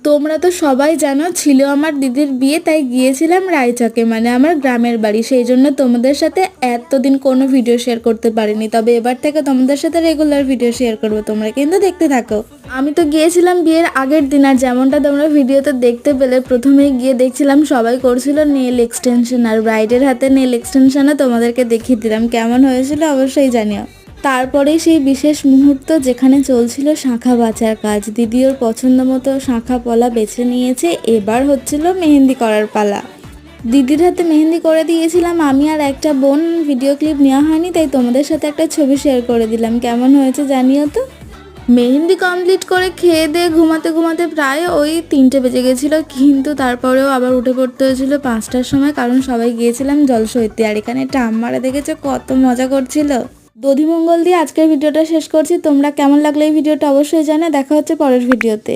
তোমরা তো সবাই জানো ছিল আমার দিদির বিয়ে, তাই গিয়েছিলাম রায়চকে, মানে আমার গ্রামের বাড়ি। সেই জন্য তোমাদের সাথে এতদিন কোনো ভিডিও শেয়ার করতে পারিনি, তবে এবার থেকে তোমাদের সাথে রেগুলার ভিডিও শেয়ার করবো, তোমরা কিন্তু দেখতে থাকো। আমি তো গিয়েছিলাম বিয়ের আগের দিন, আর যেমনটা তোমরা ভিডিওতে দেখতে পেলে, প্রথমেই গিয়ে দেখছিলাম সবাই করছিল নেল এক্সটেনশন, আর ব্রাইডের হাতে নেল এক্সটেনশনও তোমাদেরকে দেখিয়ে দিলাম, কেমন হয়েছিল অবশ্যই জানিও। তারপরেই সেই বিশেষ মুহূর্ত যেখানে চলছিল শাঁখা বাছার কাজ। দিদি ওর পছন্দ মতো শাঁখা পলা বেছে নিয়েছে, এবার হচ্ছিল মেহেন্দি করার পালা। দিদির হাতে মেহেন্দি করে দিয়েছিলাম আমি আর একটা বোন, ভিডিও ক্লিপ নেওয়া হয়নি, তাই তোমাদের সাথে একটা ছবি শেয়ার করে দিলাম, কেমন হয়েছে জানিও তো। মেহেন্দি কমপ্লিট করে খেয়ে দিয়ে ঘুমাতে ঘুমাতে প্রায় ওই 3টে বেজে গেছিলো, কিন্তু তারপরেও আবার উঠে পড়তে হয়েছিল 5টার সময়, কারণ সবাই গিয়েছিলাম জল সইতে। আর এখানে ঠাম্মারা দেখেছো কত মজা করছিল। দধিমঙ্গল দিয়ে আজকের ভিডিওটা শেষ করছি। তোমরা কেমন লাগলো এই ভিডিওটা অবশ্যই জানাও। দেখা হচ্ছে পরের ভিডিওতে।